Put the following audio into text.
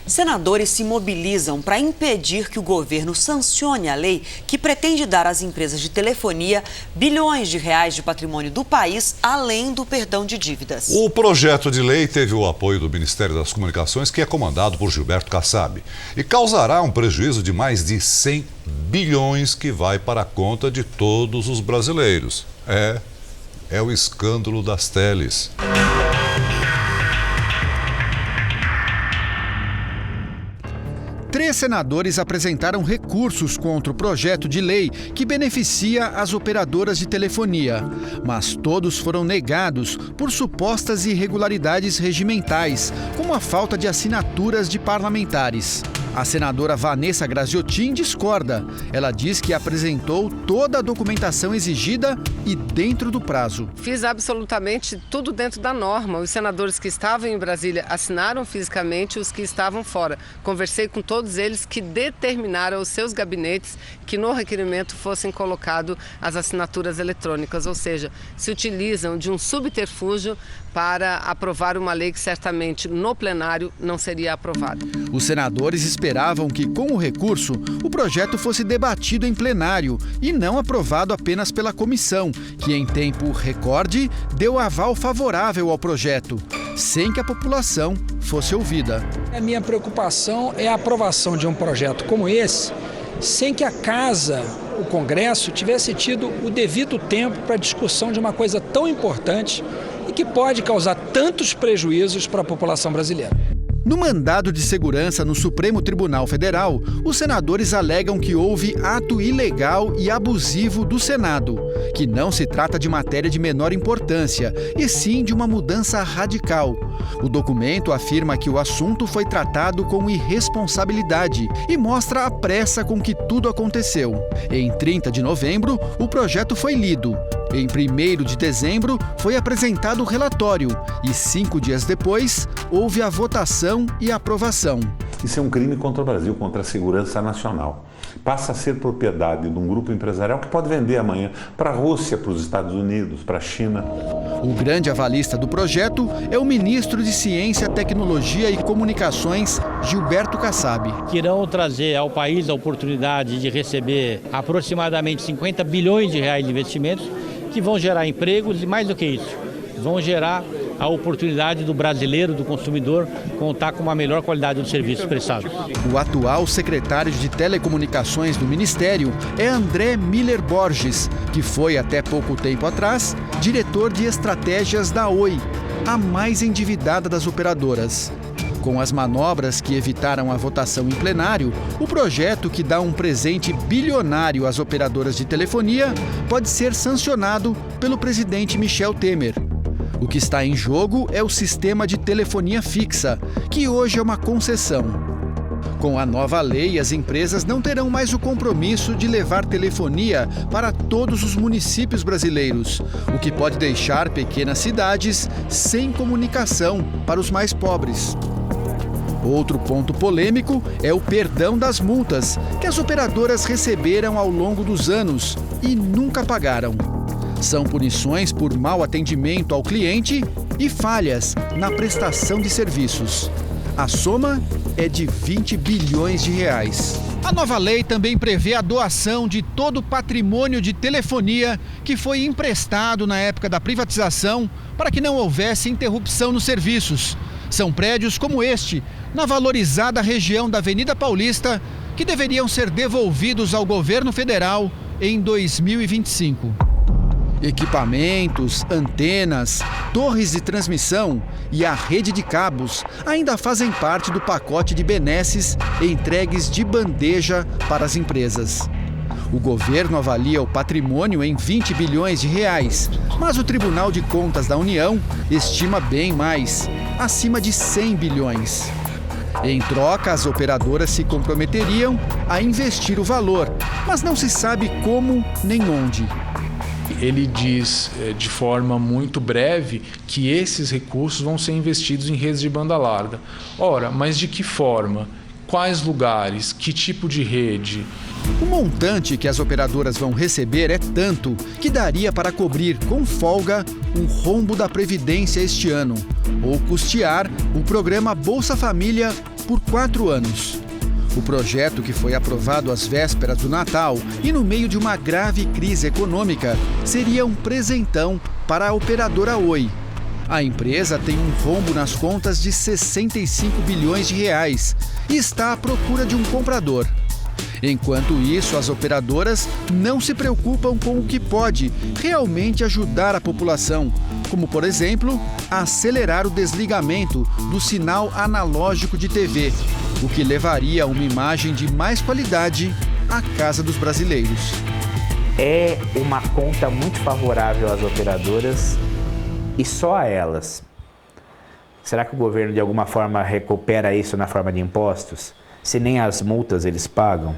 Senadores se mobilizam para impedir que o governo sancione a lei que pretende dar às empresas de telefonia bilhões de reais de patrimônio do país, além do perdão de dívidas. O projeto de lei teve o apoio do Ministério das Comunicações, que é comandado por Gilberto Kassab, e causará um prejuízo de mais de 100 bilhões que vai para a conta de todos os brasileiros. É o escândalo das teles. Três senadores apresentaram recursos contra o projeto de lei que beneficia as operadoras de telefonia, mas todos foram negados por supostas irregularidades regimentais, como a falta de assinaturas de parlamentares. A senadora Vanessa Graziotin discorda. Ela diz que apresentou toda a documentação exigida e dentro do prazo. Fiz absolutamente tudo dentro da norma. Os senadores que estavam em Brasília assinaram fisicamente, os que estavam fora. Conversei com todos eles que determinaram aos seus gabinetes que no requerimento fossem colocadas as assinaturas eletrônicas, ou seja, se utilizam de um subterfúgio para aprovar uma lei que certamente no plenário não seria aprovada. Os senadores esperavam que, com o recurso, o projeto fosse debatido em plenário e não aprovado apenas pela comissão, que em tempo recorde deu aval favorável ao projeto, sem que a população fosse ouvida. A minha preocupação é a aprovação de um projeto como esse, sem que a Casa, o Congresso, tivesse tido o devido tempo para a discussão de uma coisa tão importante e que pode causar tantos prejuízos para a população brasileira. No mandado de segurança no Supremo Tribunal Federal, os senadores alegam que houve ato ilegal e abusivo do Senado, que não se trata de matéria de menor importância, e sim de uma mudança radical. O documento afirma que o assunto foi tratado com irresponsabilidade e mostra a pressa com que tudo aconteceu. Em 30 de novembro, o projeto foi lido. Em 1º de dezembro, foi apresentado o relatório e 5 dias depois, houve a votação e aprovação. Isso é um crime contra o Brasil, contra a segurança nacional. Passa a ser propriedade de um grupo empresarial que pode vender amanhã para a Rússia, para os Estados Unidos, para a China. O grande avalista do projeto é o ministro de Ciência, Tecnologia e Comunicações, Gilberto Kassab. Que irão trazer ao país a oportunidade de receber aproximadamente 50 bilhões de reais de investimentos, que vão gerar empregos e, mais do que isso, vão gerar a oportunidade do brasileiro, do consumidor, contar com uma melhor qualidade do serviço prestado. O atual secretário de Telecomunicações do Ministério é André Miller Borges, que foi, até pouco tempo atrás, diretor de estratégias da Oi, a mais endividada das operadoras. Com as manobras que evitaram a votação em plenário, o projeto que dá um presente bilionário às operadoras de telefonia pode ser sancionado pelo presidente Michel Temer. O que está em jogo é o sistema de telefonia fixa, que hoje é uma concessão. Com a nova lei, as empresas não terão mais o compromisso de levar telefonia para todos os municípios brasileiros, o que pode deixar pequenas cidades sem comunicação para os mais pobres. Outro ponto polêmico é o perdão das multas que as operadoras receberam ao longo dos anos e nunca pagaram. São punições por mau atendimento ao cliente e falhas na prestação de serviços. A soma é de 20 bilhões de reais. A nova lei também prevê a doação de todo o patrimônio de telefonia que foi emprestado na época da privatização para que não houvesse interrupção nos serviços. São prédios como este, na valorizada região da Avenida Paulista, que deveriam ser devolvidos ao governo federal em 2025. Equipamentos, antenas, torres de transmissão e a rede de cabos ainda fazem parte do pacote de benesses entregues de bandeja para as empresas. O governo avalia o patrimônio em 20 bilhões de reais, mas o Tribunal de Contas da União estima bem mais, acima de 100 bilhões. Em troca, as operadoras se comprometeriam a investir o valor, mas não se sabe como nem onde. Ele diz de forma muito breve que esses recursos vão ser investidos em redes de banda larga. Ora, mas de que forma? Quais lugares? Que tipo de rede? O montante que as operadoras vão receber é tanto que daria para cobrir com folga um rombo da Previdência este ano, ou custear o programa Bolsa Família por 4 anos. O projeto, que foi aprovado às vésperas do Natal e no meio de uma grave crise econômica, seria um presentão para a operadora Oi. A empresa tem um rombo nas contas de 65 bilhões de reais e está à procura de um comprador. Enquanto isso, as operadoras não se preocupam com o que pode realmente ajudar a população, como, por exemplo, acelerar o desligamento do sinal analógico de TV, o que levaria a uma imagem de mais qualidade à casa dos brasileiros. É uma conta muito favorável às operadoras e só a elas. Será que o governo de alguma forma recupera isso na forma de impostos? Se nem as multas eles pagam?